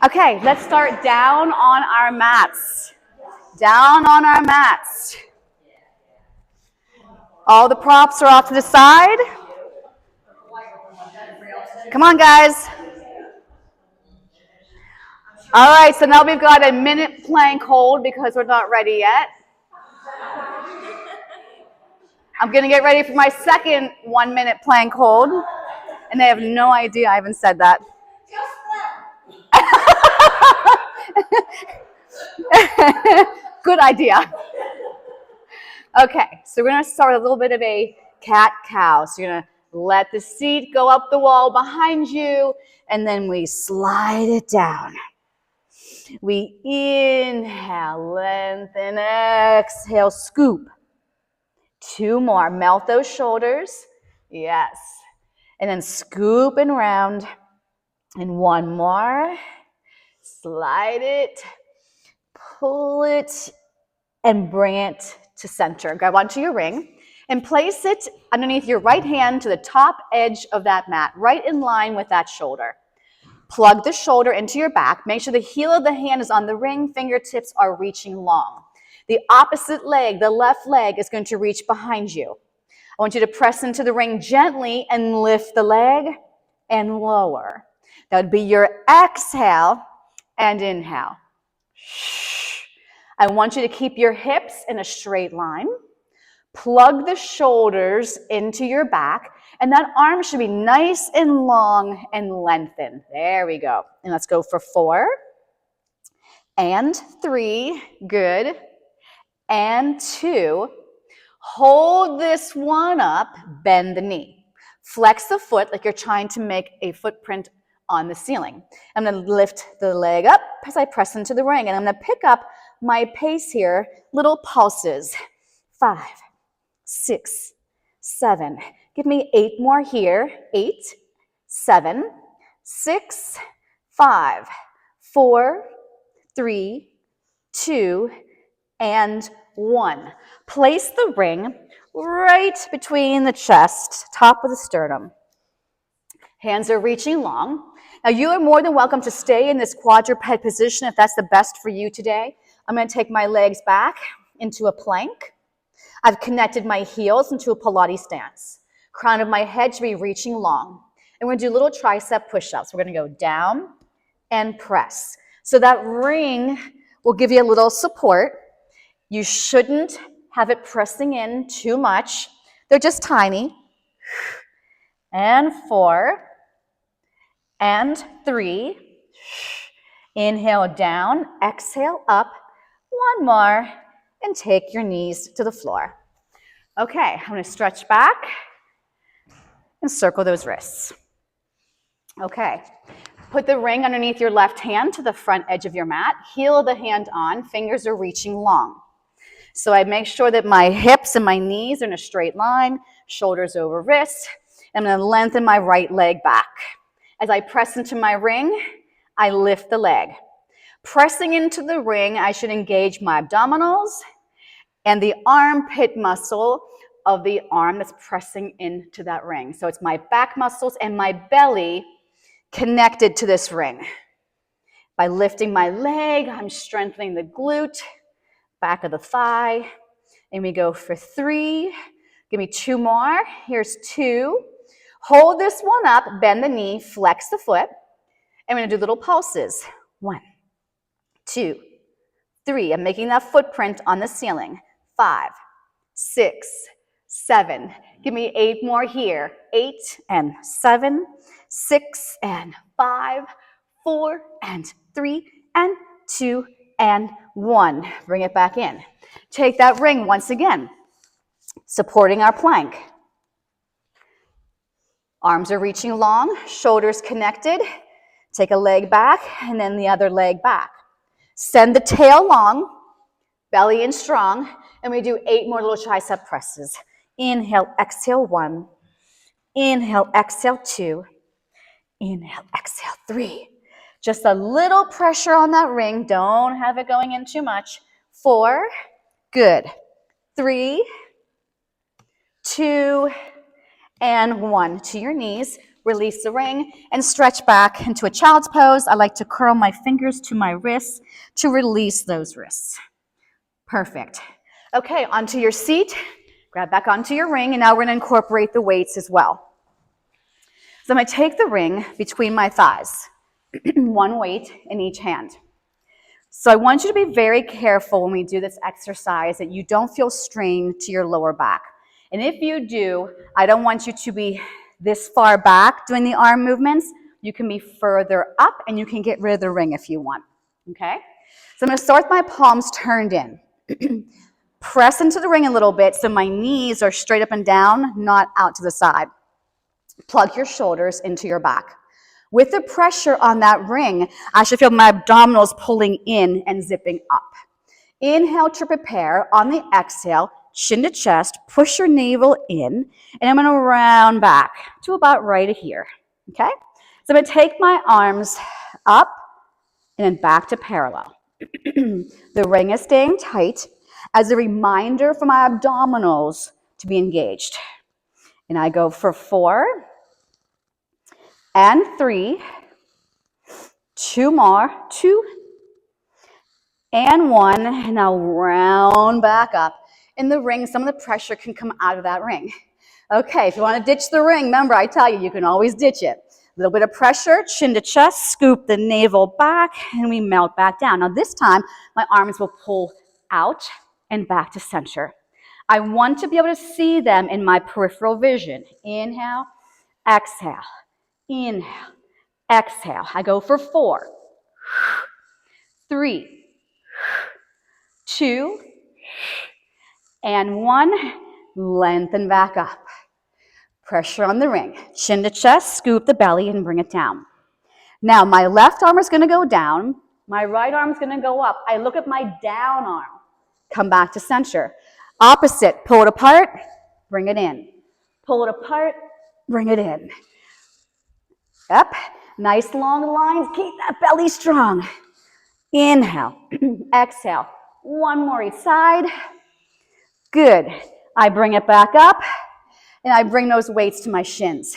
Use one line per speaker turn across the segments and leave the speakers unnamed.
Okay, let's start down on our mats. Down on our mats. All the props are off to the side. Come on, guys. All right, so now we've got a minute plank hold because we're not ready yet. I'm going to get ready for my second 1 minute plank hold. And they have no idea I even said that. Good idea. Okay, so we're going to start with a little bit of a cat-cow. So you're going to let the seat go up the wall behind you, and then we slide it down. We inhale, lengthen, exhale, scoop. 2 more, melt those shoulders. Yes. And then scoop and round. And 1 more. Slide it, pull it, and bring it to center. Grab onto your ring and place it underneath your right hand to the top edge of that mat, right in line with that shoulder. Plug the shoulder into your back. Make sure the heel of the hand is on the ring. Fingertips are reaching long. The opposite leg, the left leg, is going to reach behind you. I want you to press into the ring gently and lift the leg and lower. That would be your exhale and inhale. I want you to keep your hips in a straight line. Plug the shoulders into your back, and that arm should be nice and long and lengthened. There we go. And let's go for 4 and 3. Good. And 2. Hold this one up. Bend the knee. Flex the foot like you're trying to make a footprint on the ceiling. I'm going to lift the leg up as I press into the ring, and I'm going to pick up my pace here, little pulses. 5, 6, 7. Give me 8 more here. 8, 7, 6, 5, 4, 3, 2, and 1. Place the ring right between the chest, top of the sternum. Hands are reaching long. Now, you are more than welcome to stay in this quadruped position if that's the best for you today. I'm going to take my legs back into a plank. I've connected my heels into a Pilates stance. Crown of my head should be reaching long. And we're going to do little tricep push-ups. We're going to go down and press. So that ring will give you a little support. You shouldn't have it pressing in too much. They're just tiny. And 4. And 3. Inhale down, exhale up. 1 more, and take your knees to the floor. Okay, I'm going to stretch back and circle those wrists. Okay, put the ring underneath your left hand to the front edge of your mat. Heel of the hand on, fingers are reaching long. So I make sure that my hips and my knees are in a straight line, shoulders over wrists. I'm going to lengthen my right leg back. As I press into my ring, I lift the leg. Pressing into the ring, I should engage my abdominals and the armpit muscle of the arm that's pressing into that ring. So it's my back muscles and my belly connected to this ring. By lifting my leg, I'm strengthening the glute, back of the thigh, and we go for 3. Give me 2 more. Here's 2. Hold this one up, bend the knee, flex the foot, and we're going to do little pulses. 1, 2, 3. I'm making that footprint on the ceiling. 5, 6, 7. Give me 8 more here. 8 and 7, 6 and 5, 4 and 3 and 2 and 1. Bring it back in. Take that ring once again, supporting our plank. Arms are reaching long, shoulders connected. Take a leg back and then the other leg back. Send the tail long, belly in strong, and we do 8 more little tricep presses. Inhale, exhale 1. Inhale, exhale 2. Inhale, exhale 3. Just a little pressure on that ring. Don't have it going in too much. 4. Good. 3, 2, and 1. To your knees. Release the ring and stretch back into a child's pose. I like to curl my fingers to my wrists to release those wrists. Perfect. Okay, onto your seat. Grab back onto your ring, and now we're going to incorporate the weights as well. So I'm going to take the ring between my thighs, one weight in each hand. So I want you to be very careful when we do this exercise that you don't feel strain to your lower back. And if you do, I don't want you to be this far back doing the arm movements. You can be further up, and you can get rid of the ring if you want. Okay? So I'm going to start with my palms turned in. Press into the ring a little bit so my knees are straight up and down, not out to the side. Plug your shoulders into your back. With the pressure on that ring, I should feel my abdominals pulling in and zipping up. Inhale to prepare. On the exhale, chin to chest, push your navel in, and I'm going to round back to about right here. Okay? So I'm going to take my arms up and then back to parallel. The ring is staying tight as a reminder for my abdominals to be engaged. And I go for 4 and 3, 2 more, 2 and 1, and I'll round back up. In the ring, some of the pressure can come out of that ring. Okay, if you want to ditch the ring, remember I tell you, you can always ditch it. A little bit of pressure, chin to chest, scoop the navel back, and we melt back down. Now this time, my arms will pull out and back to center. I want to be able to see them in my peripheral vision. Inhale, exhale, inhale, exhale. I go for 4, 3, 2, and 1. Lengthen back up. Pressure on the ring. Chin to chest, scoop the belly and bring it down. Now my left arm is going to go down. My right arm is going to go up. I look at my down arm. Come back to center. Opposite. Pull it apart. Bring it in. Pull it apart. Bring it in. Up. Nice long lines. Keep that belly strong. Inhale. Exhale. 1 more each side. Good. I bring it back up. And I bring those weights to my shins.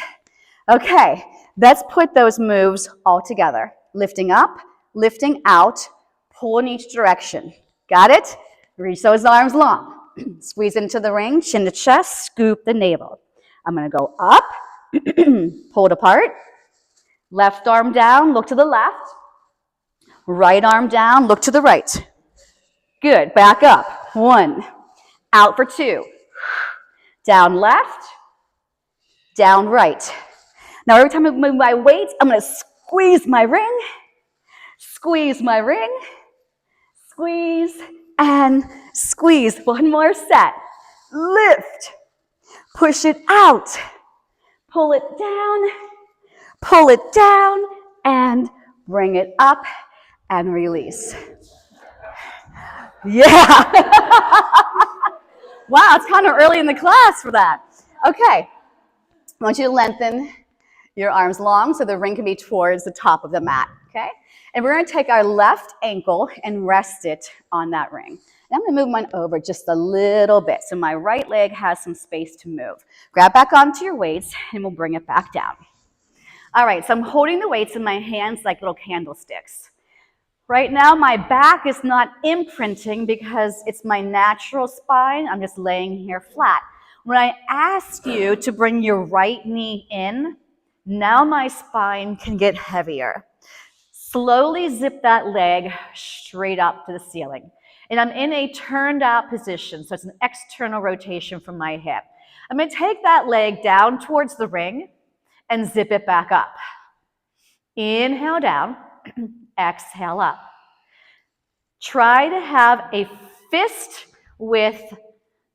Okay, let's put those moves all together. Lifting up, lifting out, pull in each direction. Got it? Reach those arms long. Squeeze into the ring, chin to chest, scoop the navel. I'm going to go up, pull it apart. Left arm down, look to the left. Right arm down, look to the right. Good, back up. 1, out for 2. Down left, down right. Now every time I move my weights, I'm going to squeeze my ring, squeeze, and squeeze. 1 more set. Lift, push it out, pull it down, and bring it up and release. Yeah. Wow, it's kind of early in the class for that. Okay, I want you to lengthen your arms long so the ring can be towards the top of the mat, okay? And we're going to take our left ankle and rest it on that ring. And I'm going to move mine over just a little bit so my right leg has some space to move. Grab back onto your weights and we'll bring it back down. All right, so I'm holding the weights in my hands like little candlesticks. Right now, my back is not imprinting because it's my natural spine. I'm just laying here flat. When I ask you to bring your right knee in, now my spine can get heavier. Slowly zip that leg straight up to the ceiling. And I'm in a turned out position, so it's an external rotation from my hip. I'm going to take that leg down towards the ring and zip it back up. Inhale down. Exhale up. Try to have a fist width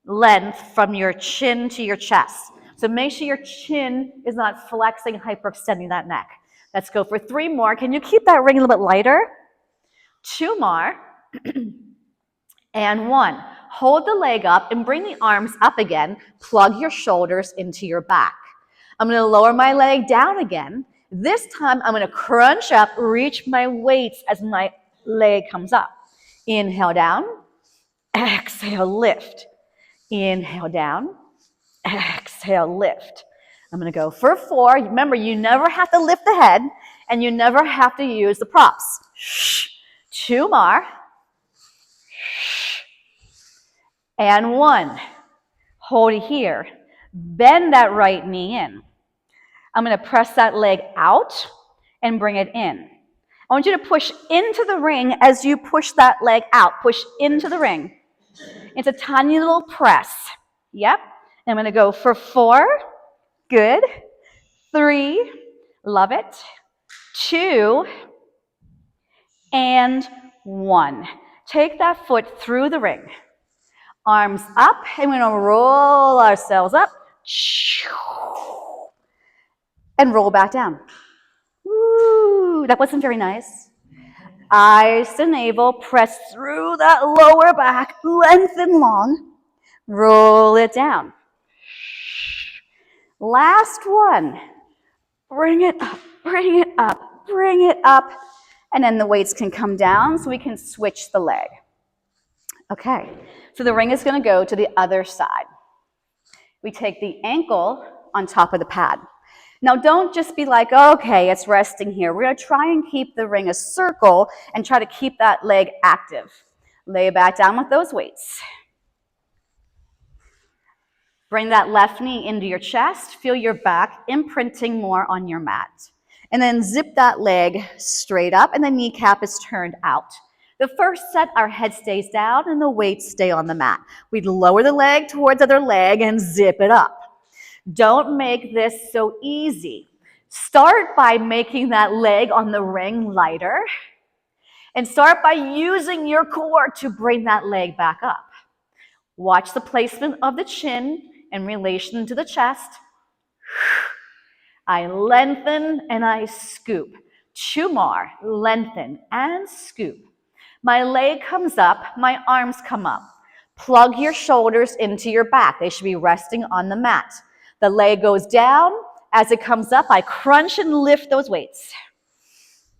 length from your chin to your chest. So make sure your chin is not flexing, hyperextending that neck. Let's go for 3 more. Can you keep that ring a little bit lighter? 2 more. And 1. Hold the leg up and bring the arms up again. Plug your shoulders into your back. I'm going to lower my leg down again. This time, I'm going to crunch up, reach my weights as my leg comes up. Inhale down. Exhale, lift. Inhale down. Exhale, lift. I'm going to go for 4. Remember, you never have to lift the head, and you never have to use the props. 2 more. And 1. Hold it here. Bend that right knee in. I'm going to press that leg out and bring it in. I want you to push into the ring as you push that leg out. Push into the ring. It's a tiny little press. Yep. And I'm going to go for 4. Good. 3. Love it. 2. And 1. Take that foot through the ring. Arms up, and we're going to roll ourselves up. And roll back down. Woo, that wasn't very nice. Eyes to navel, press through that lower back, lengthen long. Roll it down. Last one. Bring it up, bring it up, bring it up. And then the weights can come down so we can switch the leg. Okay, so the ring is going to go to the other side. We take the ankle on top of the pad. Now don't just be like, okay, it's resting here. We're going to try and keep the ring a circle and try to keep that leg active. Lay back down with those weights. Bring that left knee into your chest. Feel your back imprinting more on your mat. And then zip that leg straight up and the kneecap is turned out. The first set, our head stays down and the weights stay on the mat. We lower the leg towards the other leg and zip it up. Don't make this so easy. Start by making that leg on the ring lighter. And start by using your core to bring that leg back up. Watch the placement of the chin in relation to the chest. I lengthen and I scoop. 2 more. Lengthen and scoop. My leg comes up, my arms come up. Plug your shoulders into your back. They should be resting on the mat. The leg goes down. As it comes up, I crunch and lift those weights.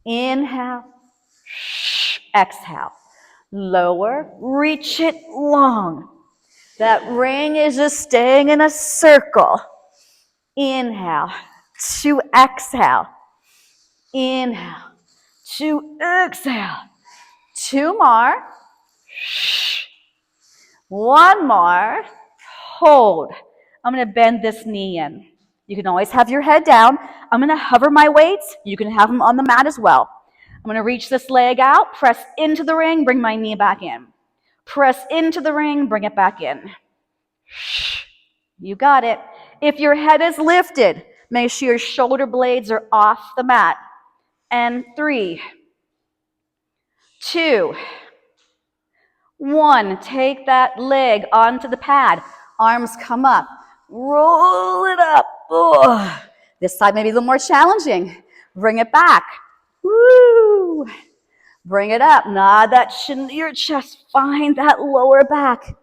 Inhale. Exhale. Lower. Reach it long. That ring is just staying in a circle. Inhale. To exhale. Inhale. To exhale. 2 more. 1 more. Hold. I'm going to bend this knee in. You can always have your head down. I'm going to hover my weights. You can have them on the mat as well. I'm going to reach this leg out, press into the ring, bring my knee back in. Press into the ring, bring it back in. You got it. If your head is lifted, make sure your shoulder blades are off the mat. And 3, 2, 1. Take that leg onto the pad. Arms come up. Roll it up. Oh. This side may be a little more challenging. Bring it back. Woo. Bring it up. Nod that chin to your chest. Find that lower back.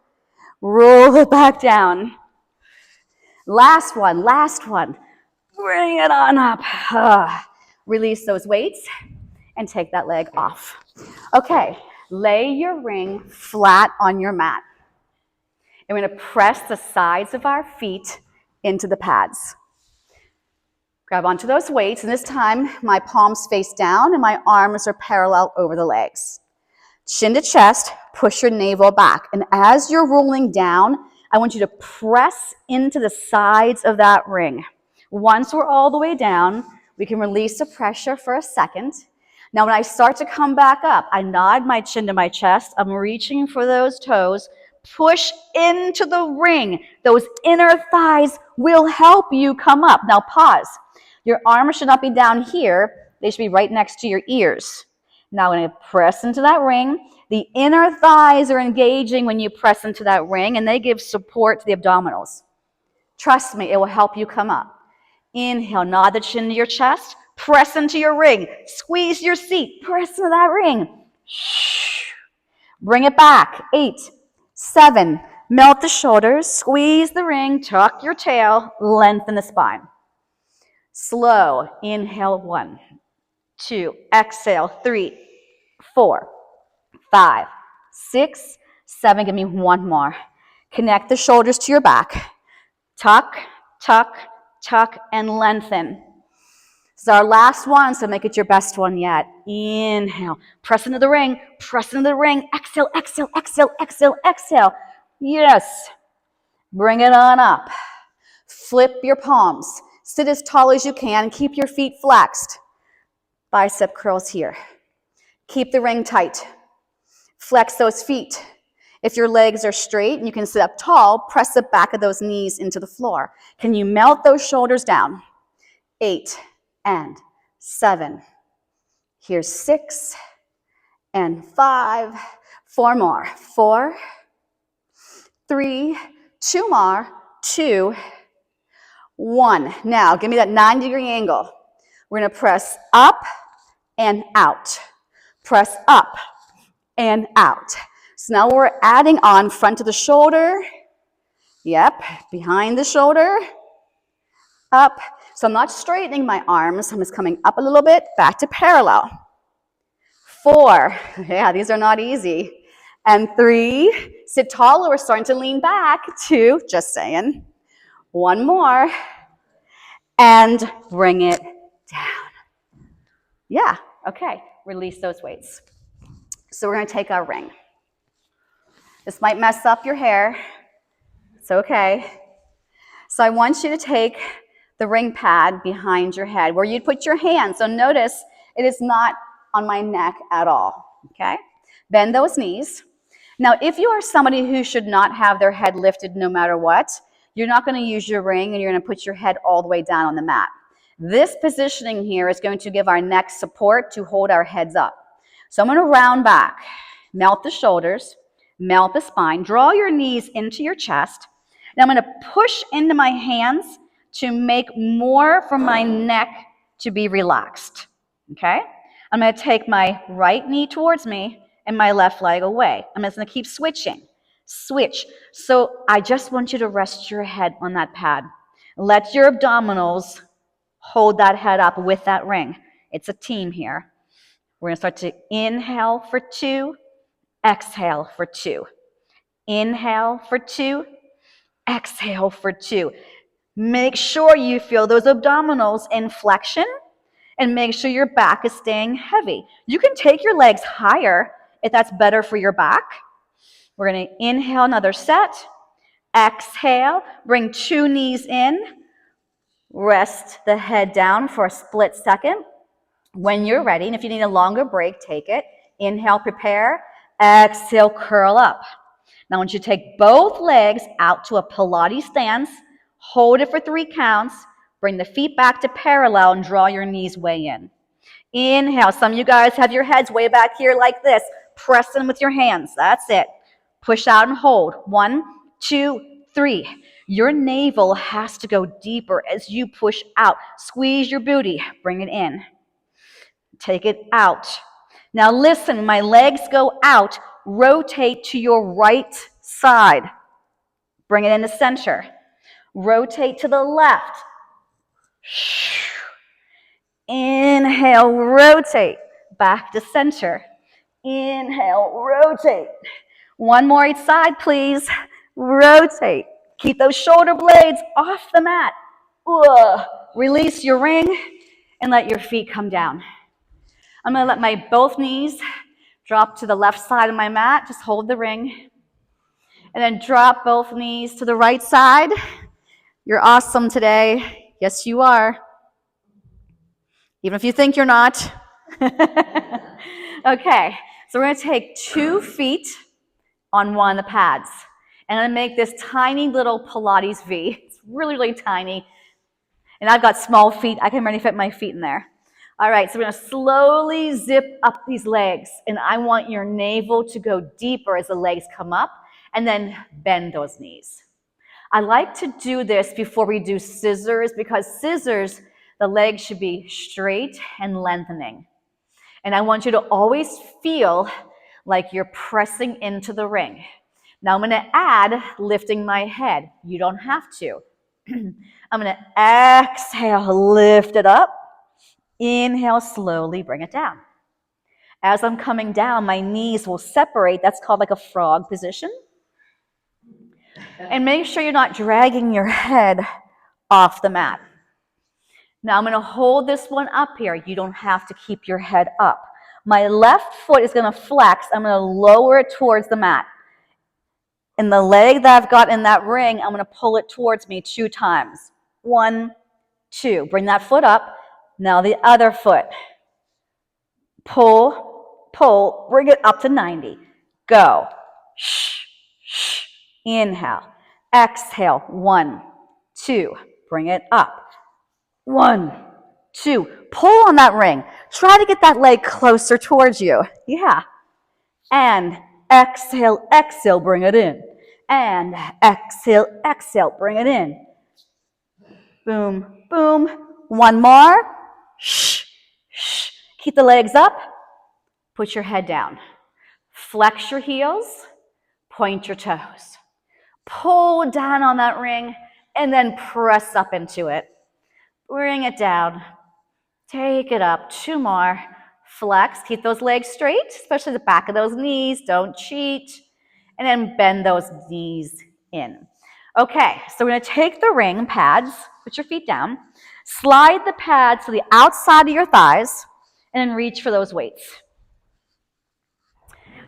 Roll it back down. Last one. Last one. Bring it on up. Release those weights and take that leg off. Okay, lay your ring flat on your mat. And we're going to press the sides of our feet into the pads. Grab onto those weights, and this time my palms face down and my arms are parallel over the legs. Chin to chest, push your navel back. And as you're rolling down, I want you to press into the sides of that ring. Once we're all the way down, we can release the pressure for a second. Now, when I start to come back up, I nod my chin to my chest. I'm reaching for those toes. Push into the ring. Those inner thighs will help you come up. Now, pause. Your arms should not be down here. They should be right next to your ears. Now, I'm going to press into that ring. The inner thighs are engaging when you press into that ring, and they give support to the abdominals. Trust me, it will help you come up. Inhale, nod the chin to your chest. Press into your ring. Squeeze your seat. Press into that ring. Bring it back. 8, 7. Melt the shoulders. Squeeze the ring. Tuck your tail. Lengthen the spine. Slow. Inhale. 1, 2. Exhale. 3, 4, 5, 6, 7. Give me 1 more. Connect the shoulders to your back. Tuck, tuck, tuck, and lengthen. This is our last one, so make it your best one yet. Inhale, press into the ring, press into the ring. Exhale, exhale, exhale, exhale, exhale. Yes. Bring it on up. Flip your palms. Sit as tall as you can. Keep your feet flexed. Bicep curls here. Keep the ring tight. Flex those feet. If your legs are straight and you can sit up tall, press the back of those knees into the floor. Can you melt those shoulders down? 8 and 7. Here's 6 and 5. 4 more. 4, 3, 2 more. 2, 1. Now, give me that 90-degree angle. We're going to press up and out. Press up and out. So now we're adding on front of the shoulder. Yep, behind the shoulder. Up. So I'm not straightening my arms. I'm just coming up a little bit, back to parallel. 4. Yeah, these are not easy. And 3. Sit taller. We're starting to lean back. 2. Just saying. 1 more. And bring it down. Yeah, okay. Release those weights. So we're going to take our ring. This might mess up your hair. It's okay. So I want you to take the ring pad behind your head where you'd put your hand. So notice it is not on my neck at all, okay? Bend those knees. Now, if you are somebody who should not have their head lifted no matter what, you're not going to use your ring and you're going to put your head all the way down on the mat. This positioning here is going to give our neck support to hold our heads up. So I'm going to round back, melt the shoulders, melt the spine, draw your knees into your chest. Now I'm going to push into my hands to make more for my neck to be relaxed, okay? I'm going to take my right knee towards me and my left leg away. I'm just going to keep switching. Switch. So I just want you to rest your head on that pad. Let your abdominals hold that head up with that ring. It's a team here. We're going to start to inhale for 2, exhale for 2. Inhale for 2, exhale for 2. Make sure you feel those abdominals in flexion and make sure your back is staying heavy. You can take your legs higher if that's better for your back. We're going to inhale another set. Exhale, bring 2 knees in. Rest the head down for a split second. When you're ready, and if you need a longer break, take it. Inhale, prepare. Exhale, curl up. Now I want you to take both legs out to a Pilates stance. Hold it for 3 counts. Bring the feet back to parallel and draw your knees way in. Inhale. Some of you guys have your heads way back here like this. Press them with your hands. That's it. Push out and hold. 1, 2, 3. Your navel has to go deeper as you push out. Squeeze your booty. Bring it in. Take it out. Now listen, my legs go out. Rotate to your right side. Bring it in the center. Rotate to the left. Inhale, rotate. Back to center. Inhale, rotate. 1 more each side, please. Rotate. Keep those shoulder blades off the mat. Release your ring and let your feet come down. I'm going to let my both knees drop to the left side of my mat. Just hold the ring. And then drop both knees to the right side. You're awesome today. Yes, you are. Even if you think you're not. Okay, so we're going to take 2 feet on one of the pads. And I'm going to make this tiny little Pilates V. It's really, really tiny. And I've got small feet. I can really fit my feet in there. All right, so we're going to slowly zip up these legs. And I want your navel to go deeper as the legs come up. And then bend those knees. I like to do this before we do scissors because scissors, the legs should be straight and lengthening. And I want you to always feel like you're pressing into the ring. Now I'm going to add lifting my head. You don't have to. I'm going to exhale, lift it up. Inhale, slowly bring it down. As I'm coming down, my knees will separate. That's called like a frog position. And make sure you're not dragging your head off the mat. Now I'm going to hold this one up here. You don't have to keep your head up. My left foot is going to flex. I'm going to lower it towards the mat. And the leg that I've got in that ring, I'm going to pull it towards me 2 times. 1, 2. Bring that foot up. Now the other foot. Pull, pull, bring it up to 90. Go. Shh, shh. Inhale. Exhale. 1, 2. Bring it up. 1, 2. Pull on that ring. Try to get that leg closer towards you. Yeah. And exhale, exhale, bring it in. And exhale, exhale, bring it in. Boom, boom. 1 more. Shh, shh. Keep the legs up. Put your head down. Flex your heels. Point your toes. Pull down on that ring and then press up into it. Bring it down. Take it up. 2 more. Flex. Keep those legs straight, especially the back of those knees. Don't cheat. And then bend those knees in. Okay, so we're going to take the ring pads, put your feet down, slide the pads to the outside of your thighs, and then reach for those weights.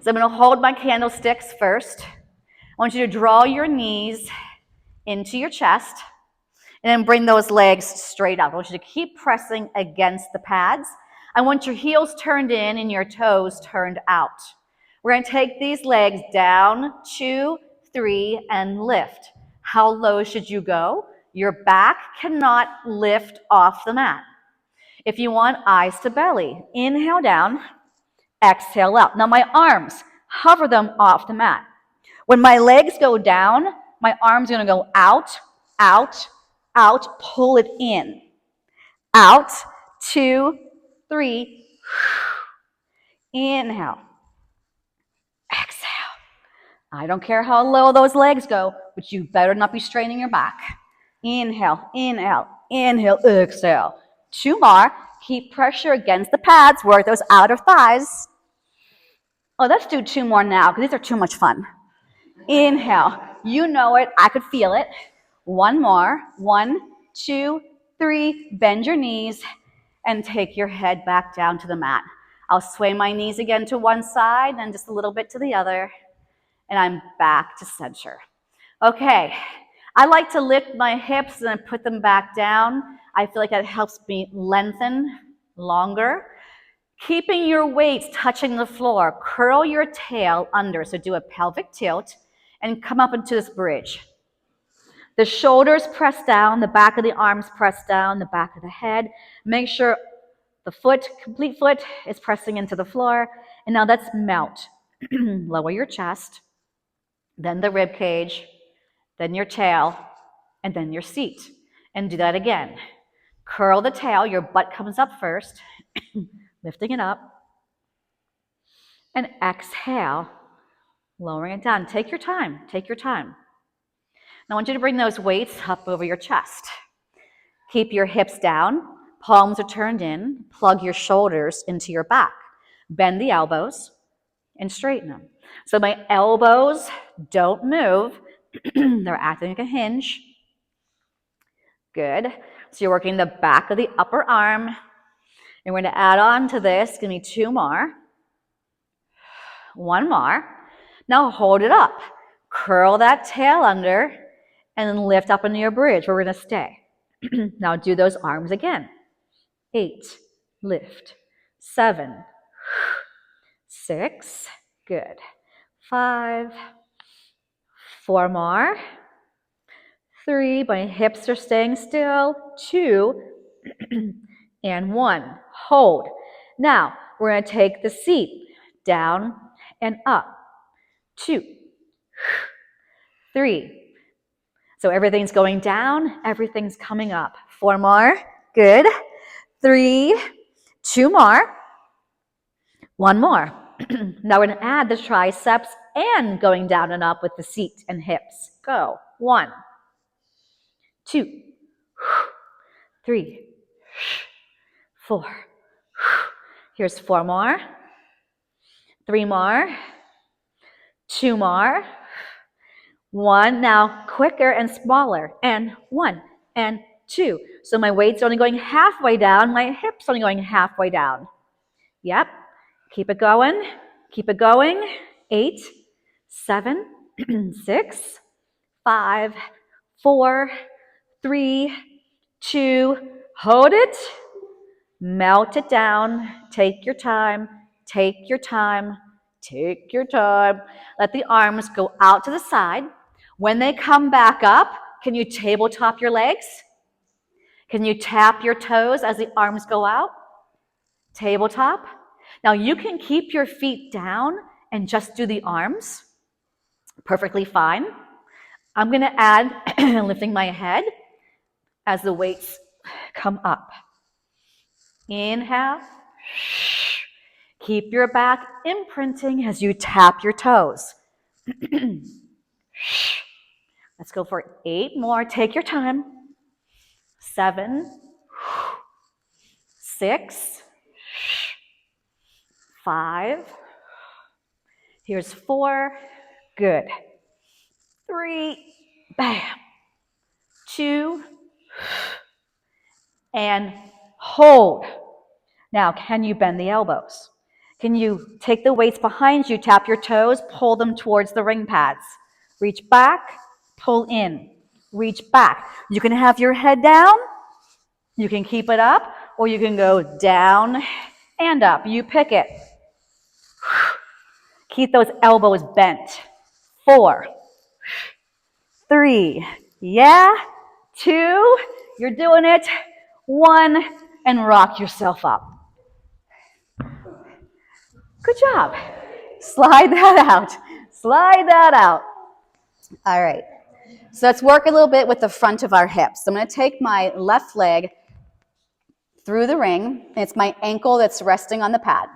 So I'm going to hold my candlesticks first. I want you to draw your knees into your chest, and then bring those legs straight up. I want you to keep pressing against the pads. I want your heels turned in and your toes turned out. We're going to take these legs down, 2, 3, and lift. How low should you go? Your back cannot lift off the mat. If you want, eyes to belly. Inhale down, exhale out. Now my arms, hover them off the mat. When my legs go down, my arms are going to go out, out, out, pull it in. Out, 2, 3. Inhale. Exhale. I don't care how low those legs go, but you better not be straining your back. Inhale, inhale, inhale, exhale. 2 more. Keep pressure against the pads. Work those outer thighs. Oh, let's do 2 more now because these are too much fun. Inhale. You know it. I could feel it. 1 more. 1, 2, 3. Bend your knees and take your head back down to the mat. I'll sway my knees again to one side and just a little bit to the other. And I'm back to center. Okay. I like to lift my hips and put them back down. I feel like that helps me lengthen longer. Keeping your weights touching the floor. Curl your tail under. So do a pelvic tilt and come up into this bridge. The shoulders press down, the back of the arms press down, the back of the head. Make sure the foot, complete foot, is pressing into the floor. And now let's melt. Lower your chest, then the rib cage, then your tail, and then your seat. And do that again. Curl the tail, your butt comes up first, lifting it up. And exhale, lowering it down. Take your time, take your time. Now I want you to bring those weights up over your chest. Keep your hips down, palms are turned in, plug your shoulders into your back. Bend the elbows and straighten them. So my elbows don't move. They're acting like a hinge. Good. So you're working the back of the upper arm. And we're going to add on to this. Give me 2 more. 1 more. Now hold it up. Curl that tail under and then lift up into your bridge where we're going to stay. Now do those arms again. 8. Lift. 7. 6. Good. 5. 4 more. 3. My hips are staying still. 2. And 1. Hold. Now we're going to take the seat down and up. 2. 3. So everything's going down, everything's coming up. 4 more. Good. 3. 2 more. 1 more. Now we're going to add the triceps and going down and up with the seat and hips. Go. 1, 2, 3, 4. Here's 4 more. 3 more. 2 more. 1. Now quicker and smaller. And 1. And
2. So my weight's only going halfway down, my hip's only going halfway down. Yep. Keep it going. Keep it going. 8, 7, 6, 5, 4, 3, 2. Hold it. Melt it down. Take your time. Take your time. Take your time. Let the arms go out to the side. When they come back up, can you tabletop your legs? Can you tap your toes as the arms go out? Tabletop. Now you can keep your feet down and just do the arms. Perfectly fine. I'm going to add lifting my head as the weights come up. Inhale. Keep your back imprinting as you tap your toes. Let's go for 8 more. Take your time. 7, 6, 5. Here's 4. Good. 3. Bam. 2. And hold. Now, can you bend the elbows? Can you take the weights behind you, tap your toes, pull them towards the ring pads? Reach back, pull in. Reach back. You can have your head down. You can keep it up, or you can go down and up. You pick it. Keep those elbows bent. 4, 3, yeah, 2, you're doing it, 1, and rock yourself up. Good job. Slide that out. Slide that out.
All right. So let's work a little bit with the front of our hips. So I'm going to take my left leg through the ring. It's my ankle that's resting on the pad.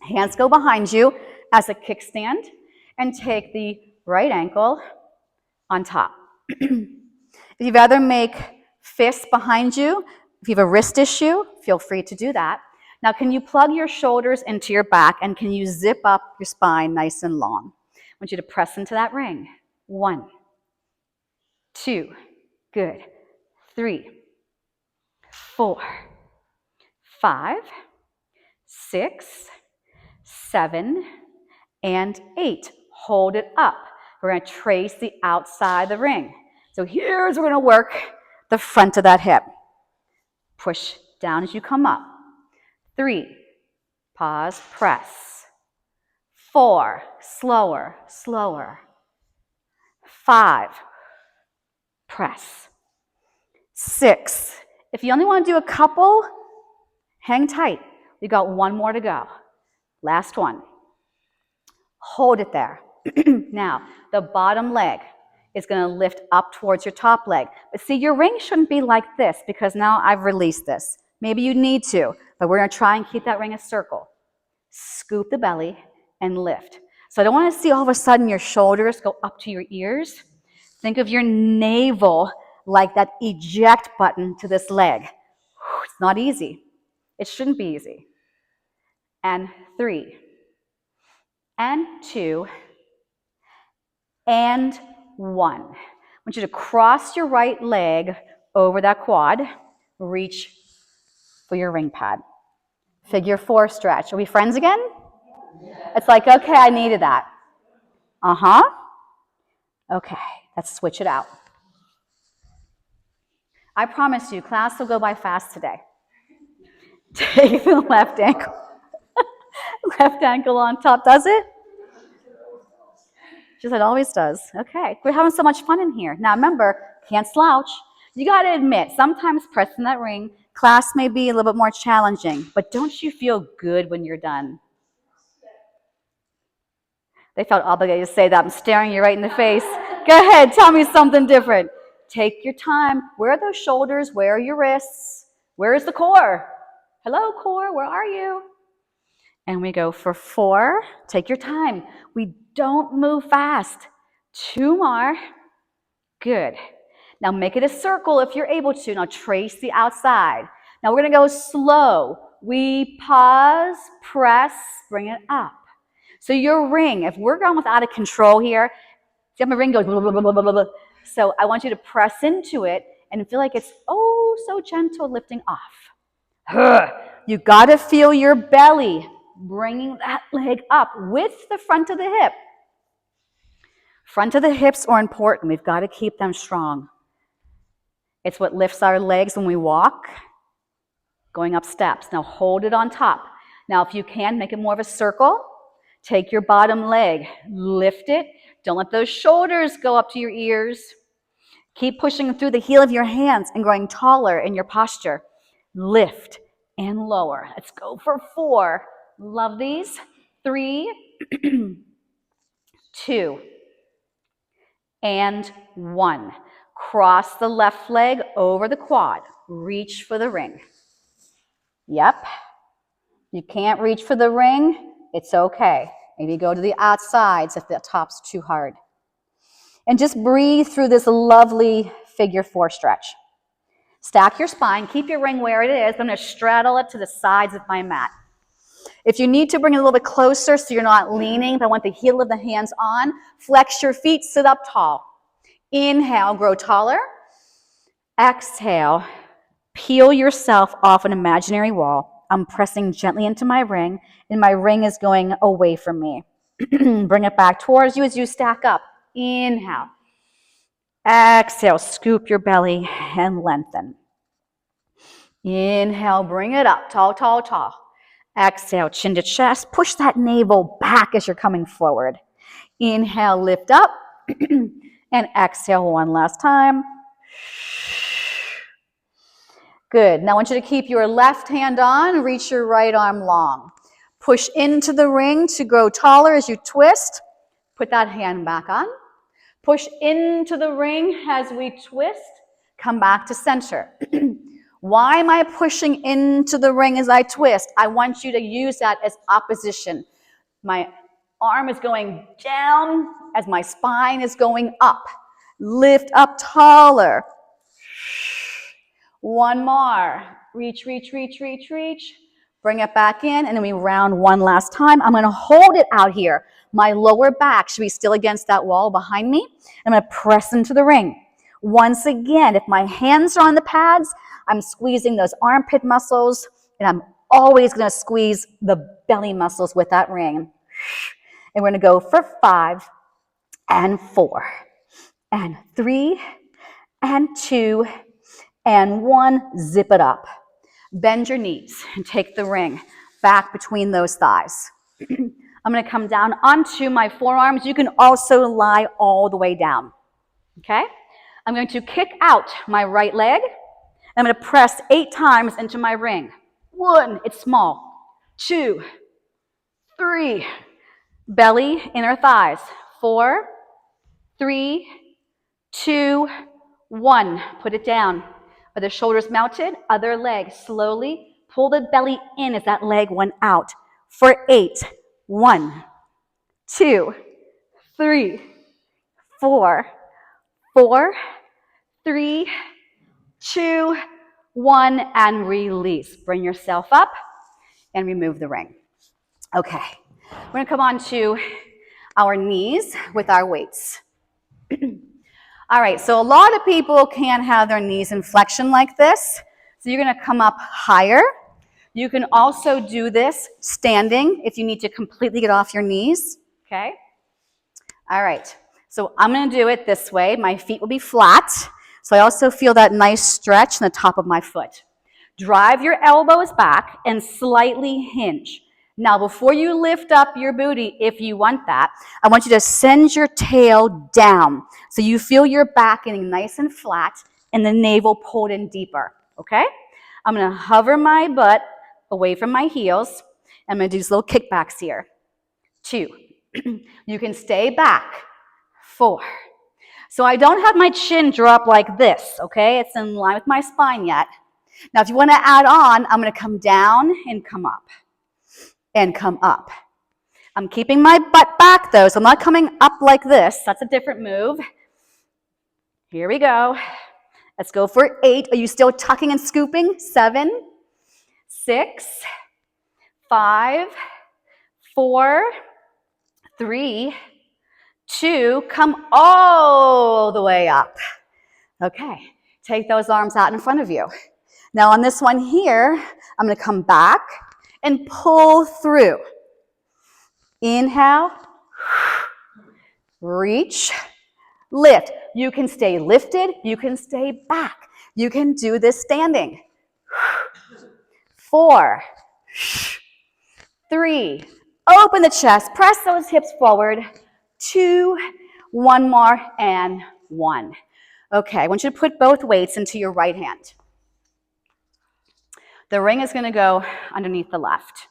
Hands go behind you as a kickstand, and take the right ankle on top. If you'd rather make fists behind you, if you have a wrist issue, feel free to do that. Now, can you plug your shoulders into your back, and can you zip up your spine nice and long? I want you to press into that ring. 1, 2, good. 3, 4, 5, 6, 7, and 8. Hold it up. We're going to trace the outside of the ring. So here's where we're going to work the front of that hip. Push down as you come up. 3, pause, press. 4, slower, slower. 5, press. 6, if you only want to do a couple, hang tight. We got 1 more to go. Last one. Hold it there. Now, the bottom leg is going to lift up towards your top leg. But see, your ring shouldn't be like this, because now I've released this. Maybe you need to, but we're going to try and keep that ring a circle. Scoop the belly and lift. So I don't want to see all of a sudden your shoulders go up to your ears. Think of your navel like that eject button to this leg. It's not easy. It shouldn't be easy. And 3, and 2, and 1. I want you to cross your right leg over that quad. Reach for your ring pad. Figure 4 stretch. Are we friends again? It's like, okay, I needed that. Okay, let's switch it out. I promise you, class will go by fast today. Take the left ankle. Left ankle on top. Does it? Just it always does. Okay, we're having so much fun in here. Now remember, can't slouch. You got to admit, sometimes pressing that ring, class may be a little bit more challenging, but don't you feel good when you're done? They felt obligated to say that. I'm staring you right in the face. Go ahead, tell me something different. Take your time. Where are those shoulders? Where are your wrists? Where is the core? Hello, core, where are you? And we go for 4. Take your time. We don't move fast. 2 more. Good. Now make it a circle if you're able to. Now trace the outside. Now we're going to go slow. We pause, press, bring it up. So your ring, if we're going out of control here, see how my ring goes blah, blah, blah, blah, blah, blah. So I want you to press into it and feel like it's oh so gentle lifting off. You got to feel your belly bringing that leg up with the front of the hip. Front of the hips are important. We've got to keep them strong. It's what lifts our legs when we walk, going up steps. Now hold it on top. Now if you can, make it more of a circle. Take your bottom leg, lift it. Don't let those shoulders go up to your ears. Keep pushing through the heel of your hands and growing taller in your posture. Lift and lower. Let's go for 4. Love these. 3, 2, and 1. Cross the left leg over the quad. Reach for the ring. Yep. You can't reach for the ring, it's okay. Maybe go to the outsides if the top's too hard. And just breathe through this lovely figure 4 stretch. Stack your spine, keep your ring where it is, but I'm going to straddle it to the sides of my mat. If you need to bring it a little bit closer so you're not leaning, but I want the heel of the hands on, flex your feet, sit up tall. Inhale, grow taller. Exhale, peel yourself off an imaginary wall. I'm pressing gently into my ring, and my ring is going away from me. Bring it back towards you as you stack up. Inhale. Exhale, scoop your belly and lengthen. Inhale, bring it up, tall, tall, tall. Exhale, chin to chest. Push that navel back as you're coming forward. Inhale, lift up. And exhale one last time. Good. Now I want you to keep your left hand on, reach your right arm long. Push into the ring to grow taller as you twist. Put that hand back on. Push into the ring as we twist. Come back to center. Why am I pushing into the ring as I twist? I want you to use that as opposition. My arm is going down as my spine is going up. Lift up taller. 1 more. Reach, reach, reach, reach, reach. Bring it back in, and then we round one last time. I'm going to hold it out here. My lower back should be still against that wall behind me. I'm going to press into the ring. Once again, if my hands are on the pads, I'm squeezing those armpit muscles, and I'm always going to squeeze the belly muscles with that ring. And we're going to go for 5 and 4 and 3 and 2 and 1. Zip it up. Bend your knees and take the ring back between those thighs. I'm going to come down onto my forearms. You can also lie all the way down. Okay? I'm going to kick out my right leg. I'm going to press 8 times into my ring. 1, it's small. 2, 3, belly, inner thighs. 4, 3, 2, 1. Put it down. Are the shoulders mounted? Other leg. Slowly pull the belly in as that leg went out. For 8. 1, 2, 3, 4, 4, 3, 2, 1, and release. Bring yourself up and remove the ring. Okay, we're going to come on to our knees with our weights. All right, so a lot of people can't have their knees in flexion like this. So you're going to come up higher. You can also do this standing if you need to completely get off your knees. Okay? All right, so I'm going to do it this way. My feet will be flat. So I also feel that nice stretch in the top of my foot. Drive your elbows back and slightly hinge. Now, before you lift up your booty, if you want that, I want you to send your tail down. So you feel your back getting nice and flat and the navel pulled in deeper, okay? I'm going to hover my butt away from my heels. I'm going to do these little kickbacks here. 2. You can stay back. 4. So I don't have my chin drop like this, okay? It's in line with my spine yet. Now, if you want to add on, I'm going to come down and come up. And come up. I'm keeping my butt back though, so I'm not coming up like this. That's a different move. Here we go. Let's go for 8. Are you still tucking and scooping? 7, 6, 5, 4, 3, 2, come all the way up. Okay, Take those arms out in front of you. Now on this one here, I'm going to come back and pull through. Inhale, reach, lift. You can stay lifted, you can stay back. You can do this standing. 4, 3, open the chest, press those hips forward. 2, one more, and 1. Okay, I want you to put both weights into your right hand. The ring is going to go underneath the left.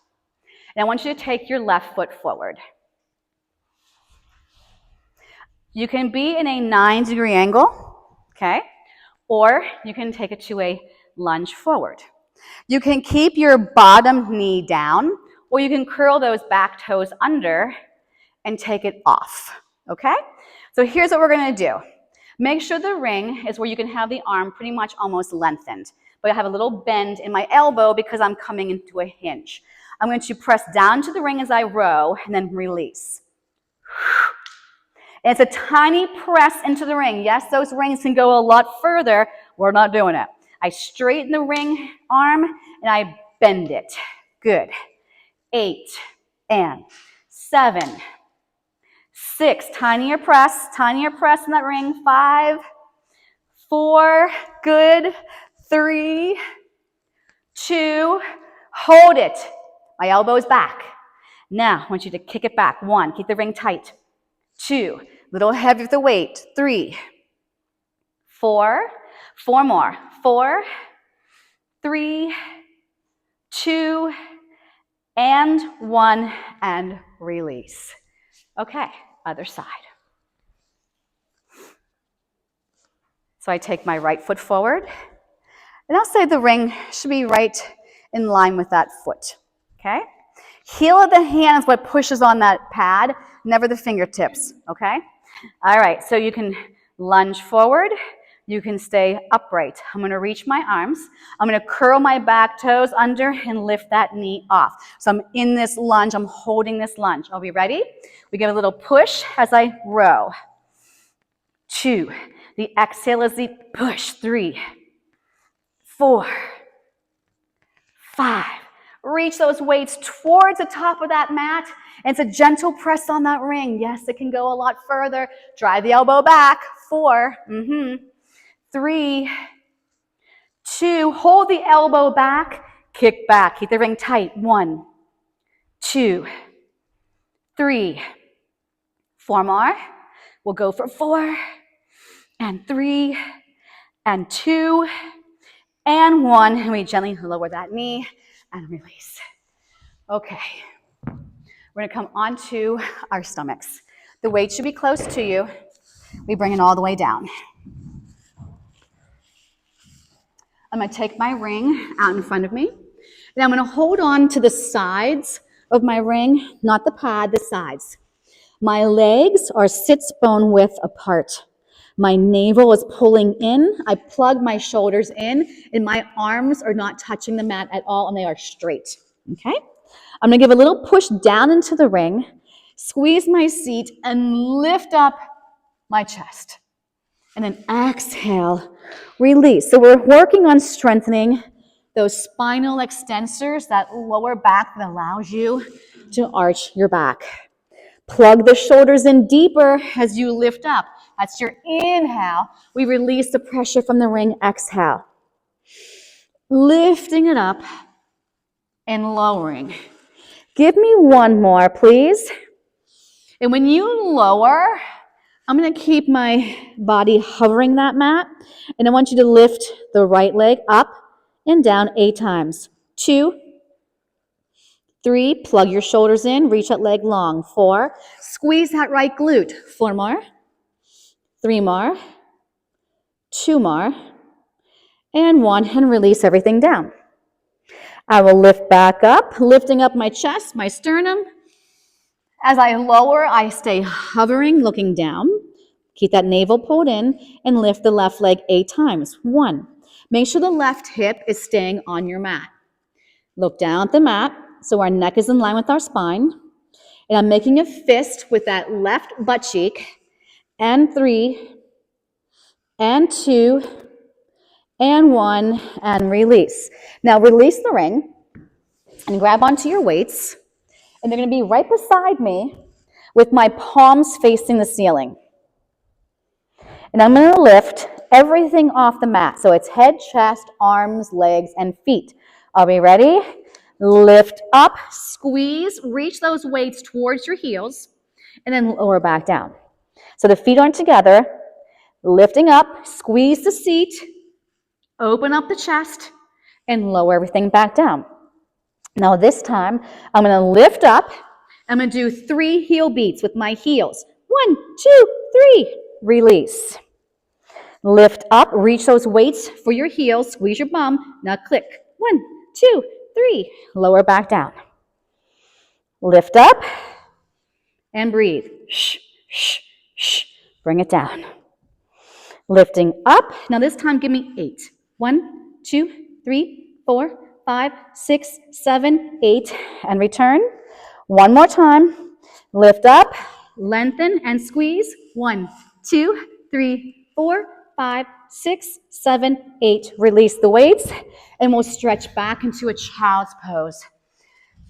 And I want you to take your left foot forward. You can be in a 9-degree angle, okay? Or you can take it to a lunge forward. You can keep your bottom knee down, or you can curl those back toes under and take it off, okay? So here's what we're going to do. Make sure the ring is where you can have the arm pretty much almost lengthened, but I have a little bend in my elbow because I'm coming into a hinge. I'm going to press down to the ring as I row and then release. It's a tiny press into the ring. Yes, those rings can go a lot further. We're not doing it. I straighten the ring arm and I bend it. Good. 8 and 7, 6. Tinier press in that ring. 5, 4. Good. 3, 2. Hold it. My elbow's back. Now, I want you to kick it back. 1, keep the ring tight. 2, little heavy with the weight. 3, 4, 4 more. 4, 3, 2, and 1, and release. Okay, other side. So I take my right foot forward, and I'll say the ring should be right in line with that foot, okay? Heel of the hand is what pushes on that pad, never the fingertips, okay? All right, so you can lunge forward. You can stay upright. I'm going to reach my arms. I'm going to curl my back toes under and lift that knee off. So I'm in this lunge. I'm holding this lunge. Are we ready? We give a little push as I row. 2. The exhale is the push. 3, 4, 5. Reach those weights towards the top of that mat. And it's a gentle press on that ring. Yes, it can go a lot further. Drive the elbow back. 4. 3, 2. Hold the elbow back. Kick back. Keep the ring tight. 1, 2, 3. 4 more. We'll go for 4 and 3 and 2 and 1. And we gently lower that knee and release. Okay. We're going to come onto our stomachs. The weight should be close to you. We bring it all the way down. I'm going to take my ring out in front of me, and I'm going to hold on to the sides of my ring, not the pad, the sides. My legs are sits bone width apart. My navel is pulling in. I plug my shoulders in, and my arms are not touching the mat at all, and they are straight. Okay? I'm going to give a little push down into the ring, squeeze my seat, and lift up my chest. And then exhale, release. So we're working on strengthening those spinal extensors, that lower back that allows you to arch your back. Plug the shoulders in deeper as you lift up. That's your inhale. We release the pressure from the ring. Exhale. Lifting it up and lowering. Give me one more, please. And when you lower, I'm going to keep my body hovering that mat, and I want you to lift the right leg up and down 8 times. 2, 3, plug your shoulders in, reach that leg long. 4, squeeze that right glute. 4 more, 3 more, 2 more, and 1, and release everything down. I will lift back up, lifting up my chest, my sternum. As I lower, I stay hovering, looking down. Keep that navel pulled in and lift the left leg 8 times. 1. Make sure the left hip is staying on your mat. Look down at the mat so our neck is in line with our spine. And I'm making a fist with that left butt cheek. And 3, and 2, and 1, and release. Now release the ring and grab onto your weights, and they're going to be right beside me with my palms facing the ceiling. And I'm going to lift everything off the mat. So it's head, chest, arms, legs, and feet. Are we ready? Lift up, squeeze, reach those weights towards your heels, and then lower back down. So the feet aren't together. Lifting up, squeeze the seat, open up the chest, and lower everything back down. Now this time, I'm going to lift up. I'm going to do 3 heel beats with my heels. 1, 2, 3. Release. Lift up, reach those weights for your heels, squeeze your bum. Now click. 1, 2, 3. Lower back down. Lift up and breathe. Shh, shh, shh. Bring it down. Lifting up. Now this time, give me 8. 1, 2, 3, 4, 5, 6, 7, 8. And return. One more time. Lift up, lengthen, and squeeze. 1, 2, 3, 4, 5, 6, 7, 8. Release the weights, and we'll stretch back into a child's pose.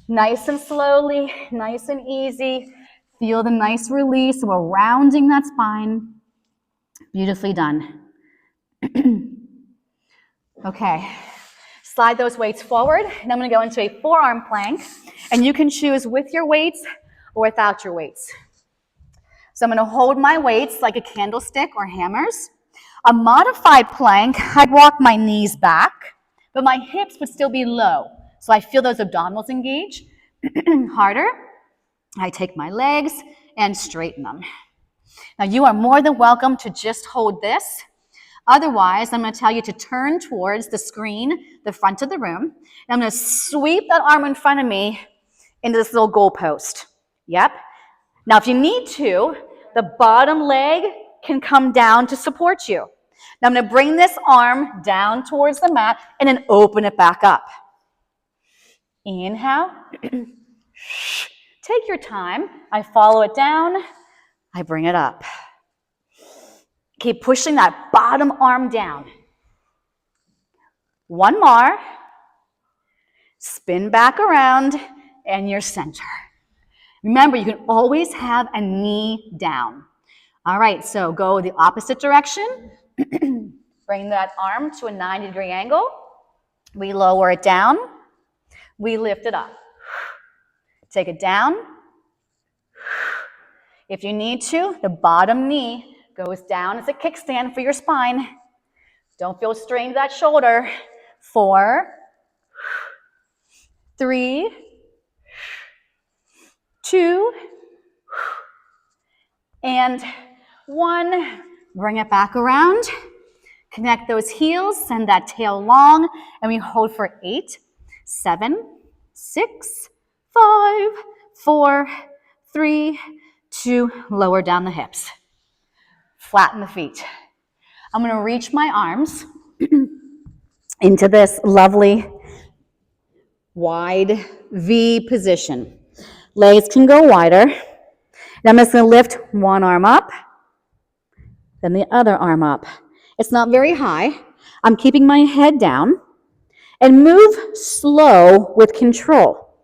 Nice and slowly, nice and easy. Feel the nice release. We're rounding that spine. Beautifully done. Okay. Slide those weights forward, and I'm going to go into a forearm plank, and you can choose with your weights or without your weights. So I'm going to hold my weights like a candlestick or hammers. A modified plank, I'd walk my knees back, but my hips would still be low. So I feel those abdominals engage. Harder. I take my legs and straighten them. Now you are more than welcome to just hold this. Otherwise, I'm going to tell you to turn towards the screen, the front of the room, and I'm going to sweep that arm in front of me into this little goal post. Yep. Now, if you need to, the bottom leg can come down to support you. Now, I'm going to bring this arm down towards the mat and then open it back up. Inhale. Take your time. I follow it down. I bring it up. Keep pushing that bottom arm down. One more. Spin back around and your center. Remember, you can always have a knee down. All right, so go the opposite direction. Bring that arm to a 90-degree angle. We lower it down. We lift it up. Take it down. If you need to, the bottom knee goes down as a kickstand for your spine. Don't feel strained that shoulder. 4, 3, 2, and 1. Bring it back around. Connect those heels, send that tail long, and we hold for 8, 7, 6, 5, 4, 3, 2. Lower down the hips. Flatten the feet. I'm going to reach my arms into this lovely wide V position. Legs can go wider. And I'm just going to lift one arm up, then the other arm up. It's not very high. I'm keeping my head down and move slow with control.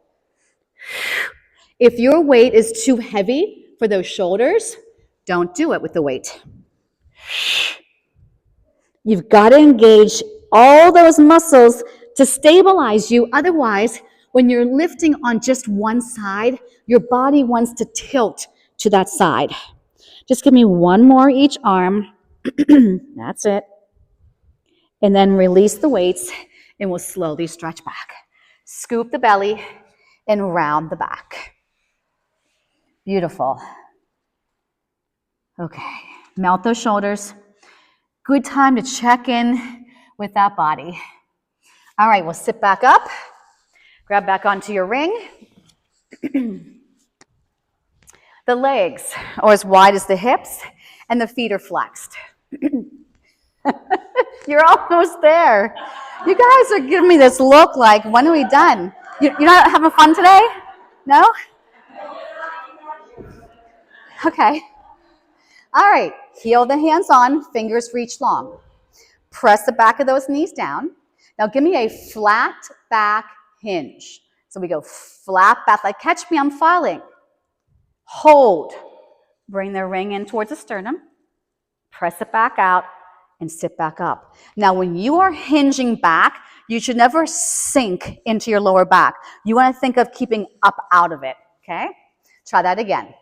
If your weight is too heavy for those shoulders, don't do it with the weight. You've got to engage all those muscles to stabilize you. Otherwise, when you're lifting on just one side, your body wants to tilt to that side. Just give me one more each arm. That's it. And then release the weights, and we'll slowly stretch back. Scoop the belly and round the back. Beautiful. Okay, melt those shoulders. Good time to check in with that body. All right, we'll sit back up. Grab back onto your ring. The legs are as wide as the hips, and the feet are flexed. You're almost there. You guys are giving me this look like, when are we done? You're not having fun today? No? Okay. All right. Heel the hands on, fingers reach long. Press the back of those knees down. Now give me a flat back hinge. So we go flat back, like catch me, I'm falling. Hold. Bring the ring in towards the sternum. Press it back out and sit back up. Now when you are hinging back, you should never sink into your lower back. You want to think of keeping up out of it, okay? Try that again.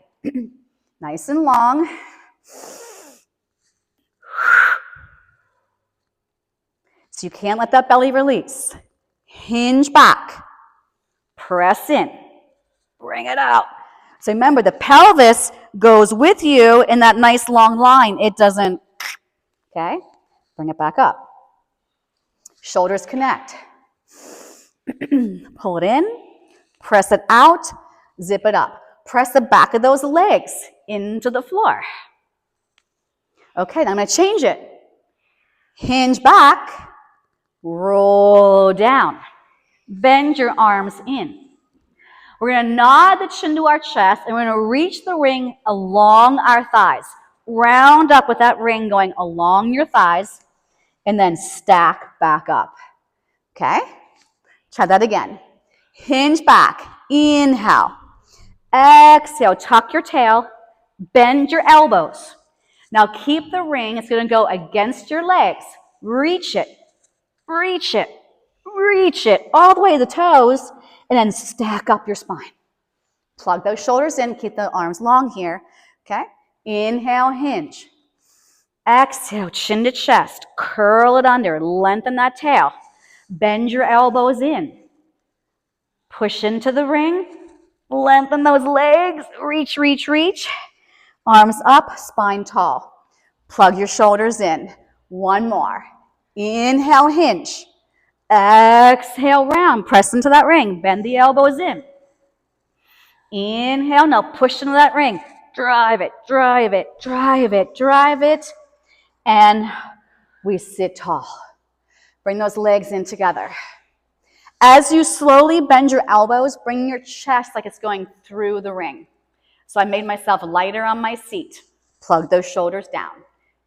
Nice and long. So you can't let that belly release. Hinge back. Press in. Bring it out. So remember, the pelvis goes with you in that nice long line. It doesn't, okay? Bring it back up. Shoulders connect. Pull it in. Press it out. Zip it up. Press the back of those legs into the floor. Okay, now I'm going to change it. Hinge back. Roll down. Bend your arms in. We're going to nod the chin to our chest, and we're going to reach the ring along our thighs. Round up with that ring going along your thighs, and then stack back up. Okay? Try that again. Hinge back. Inhale. Exhale. Tuck your tail. Bend your elbows. Now keep the ring. It's going to go against your legs. Reach it. Reach it. Reach it all the way to the toes, and then stack up your spine. Plug those shoulders in. Keep the arms long here. Okay? Inhale, hinge. Exhale, chin to chest. Curl it under. Lengthen that tail. Bend your elbows in. Push into the ring. Lengthen those legs. Reach, reach, reach. Arms up, spine tall. Plug your shoulders in. One more. Inhale, hinge. Exhale, round. Press into that ring. Bend the elbows in. Inhale. Now push into that ring. Drive it, drive it, drive it, drive it. And we sit tall. Bring those legs in together. As you slowly bend your elbows, bring your chest like it's going through the ring. So I made myself lighter on my seat. Plug those shoulders down.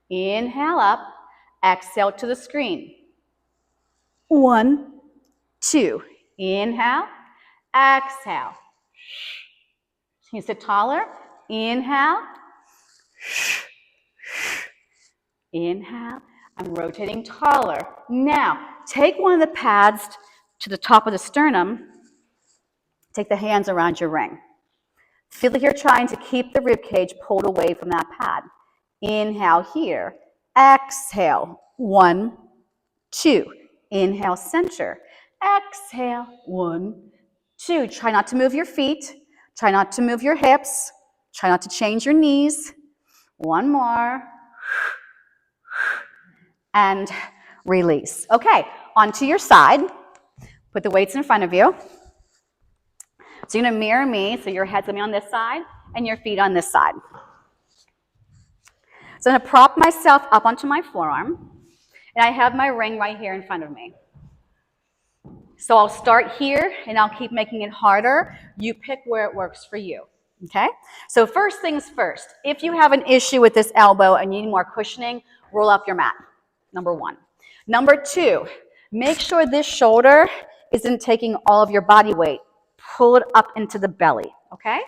Inhale up. Exhale to the screen. 1, 2. Inhale. Exhale. Can you sit taller? Inhale. Inhale. I'm rotating taller. Now, take one of the pads to the top of the sternum. Take the hands around your ring. Feel like you're trying to keep the rib cage pulled away from that pad. Inhale here. Exhale. 1, 2. Inhale, center. Exhale. 1, 2. Try not to move your feet. Try not to move your hips. Try not to change your knees. One more. And release. Okay, onto your side. Put the weights in front of you. So you're going to mirror me, so your head's going to be on this side and your feet on this side. So I'm going to prop myself up onto my forearm, and I have my ring right here in front of me. So I'll start here, and I'll keep making it harder. You pick where it works for you, okay? So first things first, if you have an issue with this elbow and you need more cushioning, roll up your mat, number 1. Number 2, make sure this shoulder isn't taking all of your body weight. Pull it up into the belly, okay?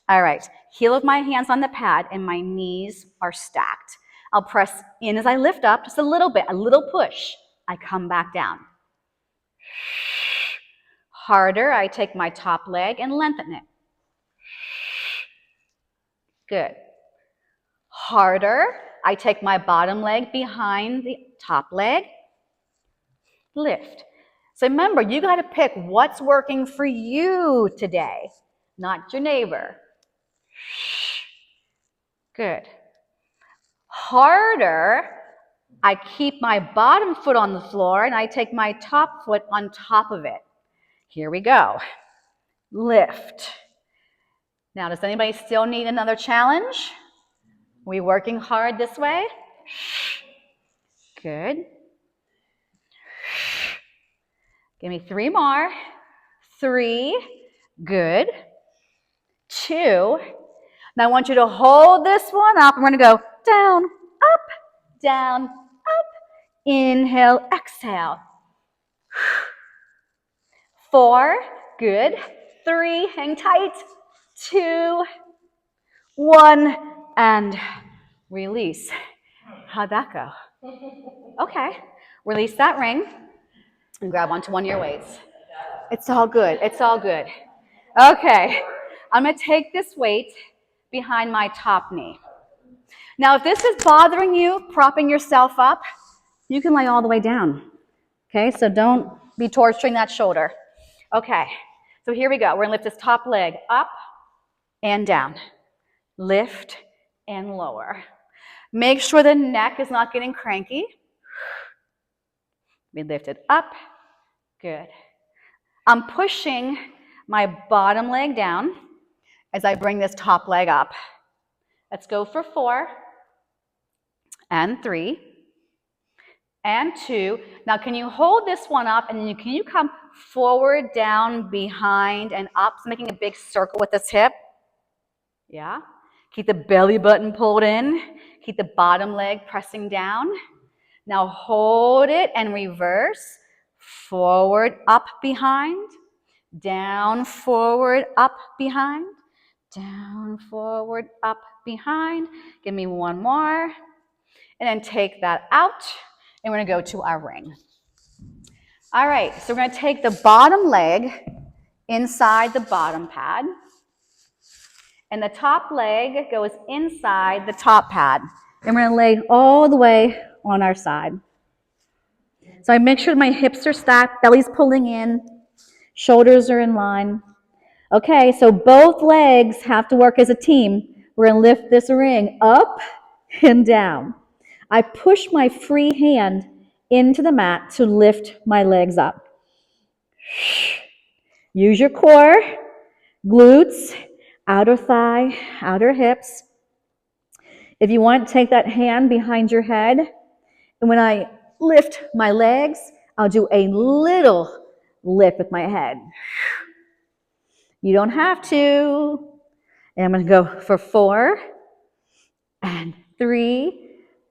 All right, heel of my hands on the pad and my knees are stacked. I'll press in as I lift up, just a little bit, a little push. I come back down. Harder, I take my top leg and lengthen it. Good. Harder, I take my bottom leg behind the top leg. Lift. So remember, you got to pick what's working for you today, not your neighbor. Good. Harder, I keep my bottom foot on the floor and I take my top foot on top of it. Here we go. Lift. Now, does anybody still need another challenge? Are we working hard this way? Good. Give me 3 more. 3. Good. 2. Now I want you to hold this one up. We're going to go down, up,
Inhale, exhale. 4, good. 3, hang tight. 2, 1, and release. How'd that go? Okay, release that ring and grab onto one of your weights. It's all good, it's all good. Okay, I'm gonna take this weight behind my top knee. Now, if this is bothering you, propping yourself up, you can lay all the way down. Okay, so don't be torturing that shoulder. Okay, so here we go. We're gonna lift this top leg up and down. Lift and lower. Make sure the neck is not getting cranky. We lift it up. Good. I'm pushing my bottom leg down as I bring this top leg up. Let's go for 4 and 3 and 2. Now, can you hold this one up and then can you come forward, down, behind, and up, so making a big circle with this hip? Yeah. Keep the belly button pulled in. Keep the bottom leg pressing down. Now hold it and reverse. Forward, up, behind. Down, forward, up, behind. Down, forward, up, behind. Give me one more. And then take that out. And we're going to go to our ring. All right, so we're going to take the bottom leg inside the bottom pad. And the top leg goes inside the top pad. And we're going to lay all the way on our side. So I make sure my hips are stacked, belly's pulling in, shoulders are in line. Okay, so both legs have to work as a team. We're going to lift this ring up and down. I push my free hand into the mat to lift my legs up. Use your core, glutes, outer thigh, outer hips. If you want, take that hand behind your head. And when I lift my legs, I'll do a little lift with my head. You don't have to. And I'm going to go for 4 and 3.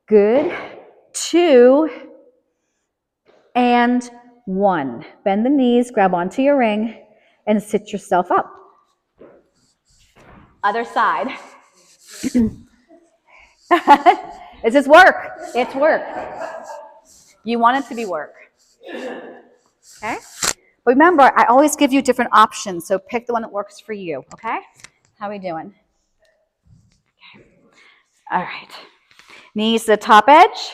Good. 2 and 1. Bend the knees, grab onto your ring, and sit yourself up. Other side. This is work. It's work. You want it to be work. Okay? But remember, I always give you different options, so pick the one that works for you. Okay? How are we doing? Okay. All right. Knees to the top edge.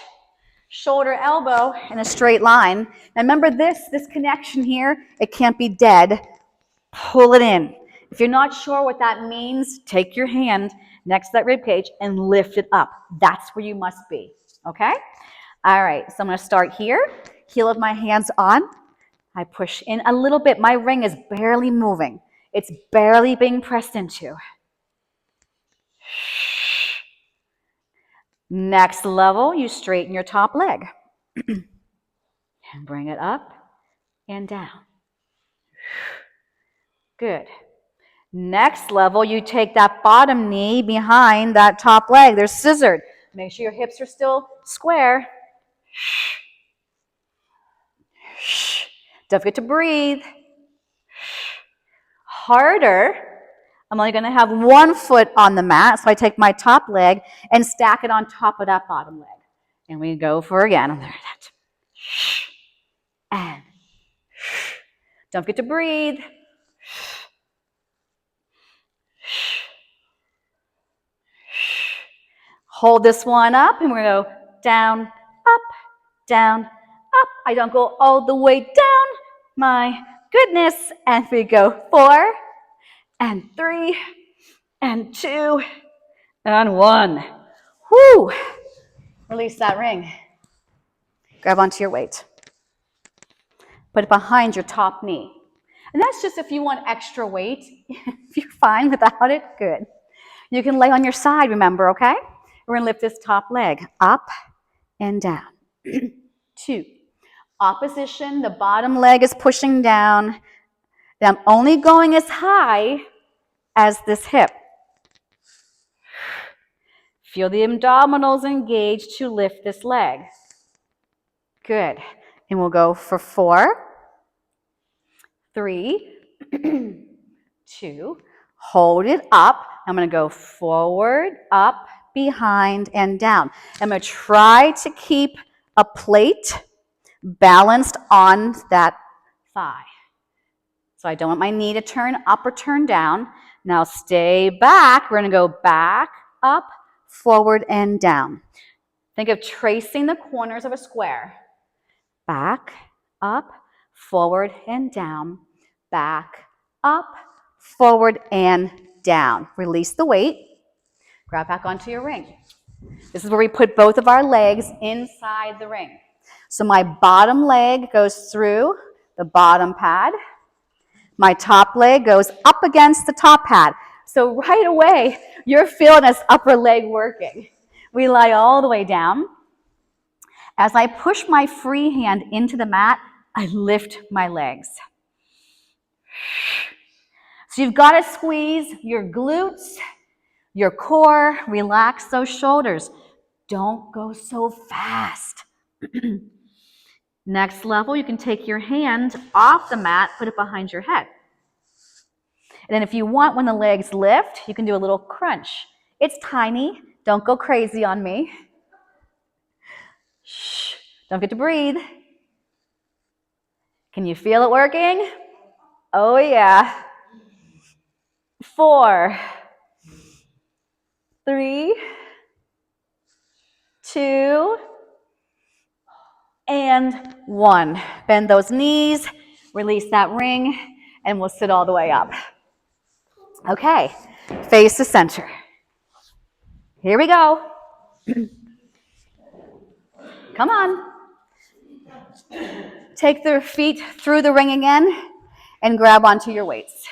Shoulder, elbow in a straight line. Now remember this connection here, it can't be dead. Pull it in. If you're not sure what that means, take your hand next to that rib cage and lift it up. That's where you must be, okay? All right, so I'm gonna start here. Heel of my hands on. I push in a little bit. My ring is barely moving. It's barely being pressed into. Next level, you straighten your top leg. And bring it up and down. Good. Next level, you take that bottom knee behind that top leg. They're scissored. Make sure your hips are still square. Don't forget to breathe. Harder. I'm only going to have one foot on the mat, so I take my top leg and stack it on top of that bottom leg. And we go for again. And don't forget to breathe. Hold this one up, and we're going to go down, up, down, up. I don't go all the way down. My goodness. And we go 4 and 3 and 2 and 1. Whoo! Release that ring. Grab onto your weight. Put it behind your top knee. And that's just if you want extra weight. If you're fine without it, good. You can lay on your side, remember, okay? We're going to lift this top leg up and down. 2. Opposition, the bottom leg is pushing down. Then I'm only going as high as this hip. Feel the abdominals engaged to lift this leg.
Good. And we'll go for 4, 3, 2. Hold it up. I'm going to go forward, up, behind, and down. I'm going to try to keep a plate balanced on that thigh. So I don't want my knee to turn up or turn down. Now stay back. We're going to go back, up, forward, and down. Think of tracing the corners of a square. Back, up, forward, and down. Back, up, forward, and down. Release the weight. Grab back onto your ring. This is where we put both of our legs inside the ring. So my bottom leg goes through the bottom pad. My top leg goes up against the top pad. So right away, you're feeling this upper leg working. We lie all the way down. As I push my free hand into the mat, I lift my legs. So you've got to squeeze your glutes, your core, relax those shoulders. Don't go so fast. Next level, you can take your hand off the mat, put it behind your head. And then if you want, when the legs lift, you can do a little crunch. It's tiny. Don't go crazy on me. Shh. Don't get to breathe. Can you feel it working? Oh, yeah. 4, 3, 2, and 1. Bend those knees, release that ring, and we'll sit all the way up. Okay, face the center. Here we go. Come on. Take the feet through the ring again and grab onto your weights.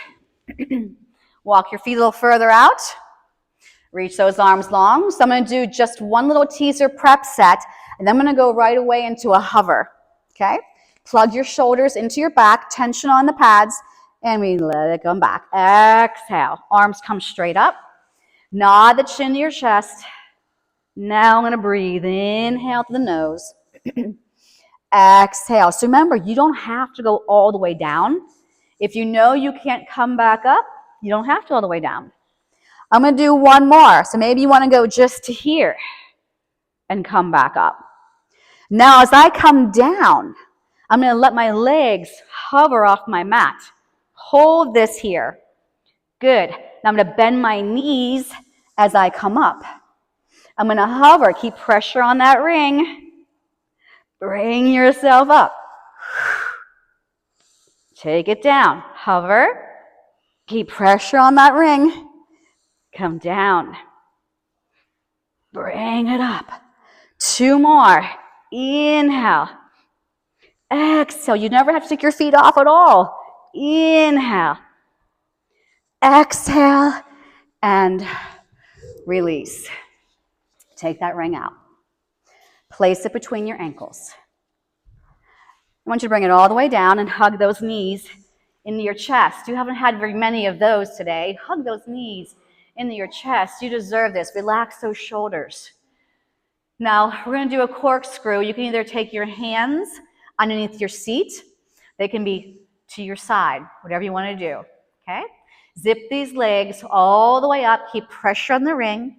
Walk your feet a little further out. Reach those arms long. So I'm going to do just one little teaser prep set, and then I'm going to go right away into a hover. Okay? Plug your shoulders into your back, tension on the pads, and we let it come back. Exhale. Arms come straight up. Nod the chin to your chest. Now I'm going to breathe. Inhale to the nose. Exhale. So remember, you don't have to go all the way down. If you know you can't come back up, you don't have to all the way down. I'm going to do one more. So maybe you want to go just to here and come back up. Now, as I come down, I'm going to let my legs hover off my mat. Hold this here. Good. Now I'm going to bend my knees as I come up. I'm going to hover. Keep pressure on that ring. Bring yourself up. Take it down. Hover. Keep pressure on that ring. Come down. Bring it up. 2 more. Inhale. Exhale. You never have to take your feet off at all. Inhale. Exhale. And release. Take that ring out. Place it between your ankles. I want you to bring it all the way down and hug those knees into your chest. You haven't had very many of those today. Hug those knees into your chest. You deserve this. Relax those shoulders. Now, we're going to do a corkscrew. You can either take your hands underneath your seat. They can be to your side, whatever you want to do. Okay? Zip these legs all the way up. Keep pressure on the ring.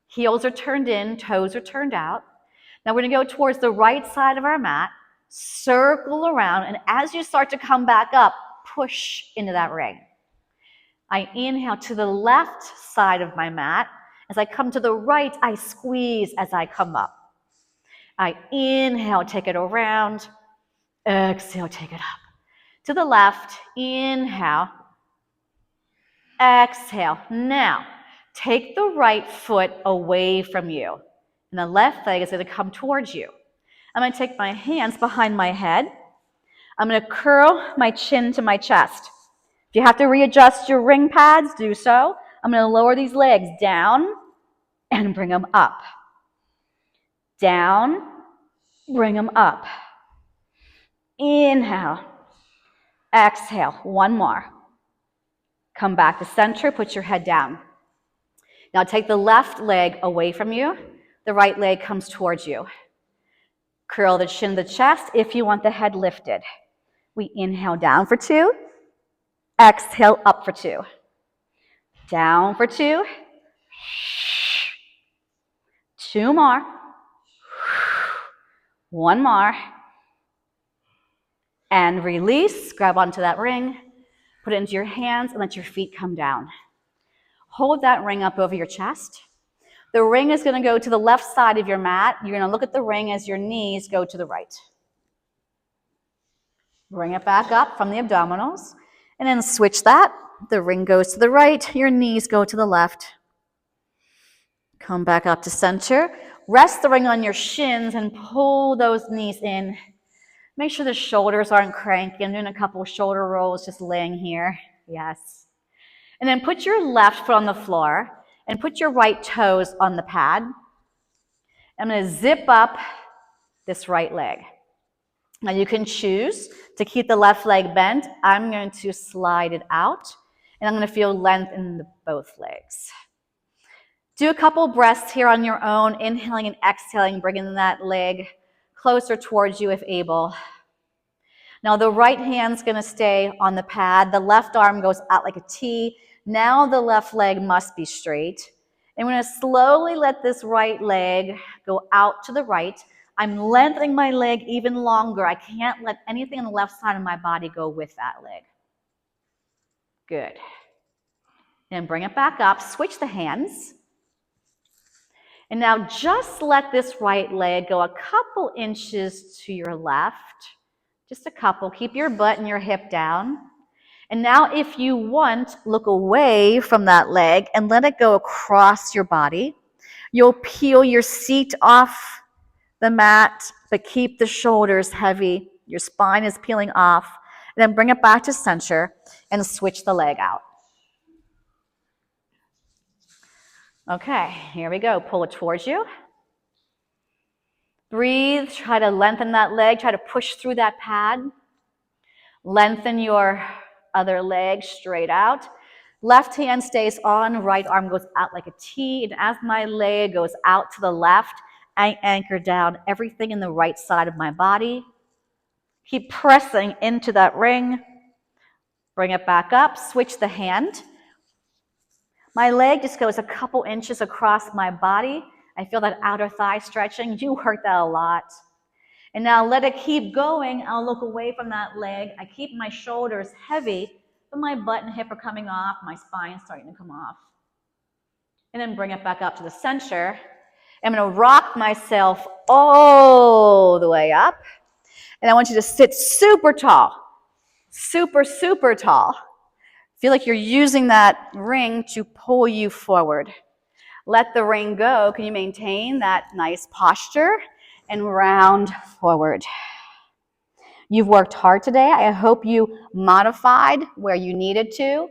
Heels are turned in. Toes are turned out. Now, we're going to go towards the right side of our mat. Circle around. And as you start to come back up, push into that ring. I inhale to the left side of my mat. As I come to the right, I squeeze as I come up. I inhale, take it around. Exhale, take it up. To the left, inhale. Exhale. Now, take the right foot away from you. And the left leg is going to come towards you. I'm going to take my hands behind my head. I'm going to curl my chin to my chest. If you have to readjust your ring pads, do so. I'm going to lower these legs down and bring them up. Down, bring them up. Inhale. Exhale. One more. Come back to center. Put your head down. Now take the left leg away from you. The right leg comes towards you.
Curl the chin to the chest if you want the head lifted. We inhale down for 2. Exhale up for 2. Down for 2. 2 more. 1 more. And release. Grab onto that ring. Put it into your hands and let your feet come down. Hold that ring up over your chest. The ring is going to go to the left side of your mat. You're going to look at the ring as your knees go to the right. Bring it back up from the abdominals. And then switch that. The ring goes to the right. Your knees go to the left. Come back up to center. Rest the ring on your shins and pull those knees in. Make sure the shoulders aren't cranky. I'm doing a couple shoulder rolls just laying here. Yes. And then put your left foot on the floor and put your right toes on the pad. I'm going to zip up this right leg. Now you can choose to keep the left leg bent. I'm going to slide it out, and I'm going to feel length in both legs. Do a couple breaths here on your own, inhaling and exhaling, bringing that leg closer towards you if able. Now the right hand's going to stay on the pad. The left arm goes out like a T. Now the left leg must be straight. And we're going to slowly let this right leg go out to the right. I'm lengthening my leg even longer. I can't let anything on the left side of my body go with that leg. Good. And bring it back up. Switch the hands. And now just let this right leg go a couple inches to your left. Just a couple. Keep your butt and your hip down. And now if you want, look away from that leg and let it go across your body. You'll peel your seat off the mat, but keep the shoulders heavy. Your spine is peeling off. And then bring it back to center and switch the leg out. Okay, here we go. Pull it towards you. Breathe. Try to lengthen that leg. Try to push through that pad. Lengthen your other leg straight out. Left hand stays on, right arm goes out like a T. And as my leg goes out to the left, I anchor down everything in the right side of my body. Keep pressing into that ring. Bring it back up, switch the hand. My leg just goes a couple inches across my body. I feel that outer thigh stretching. You work that a lot. And now let it keep going. I'll look away from that leg. I keep my shoulders heavy, but my butt and hip are coming off. My spine's starting to come off. And then bring it back up to the center. I'm going to rock myself all the way up. And I want you to sit super tall. Super, super tall. Feel like you're using that ring to pull you forward. Let the ring go. Can you maintain that nice posture? And round forward. You've worked hard today. I hope you modified where you needed to.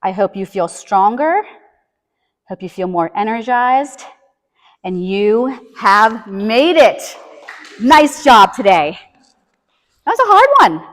I hope you feel stronger. Hope you feel more energized. And you have made it. Nice job today. That was a hard one.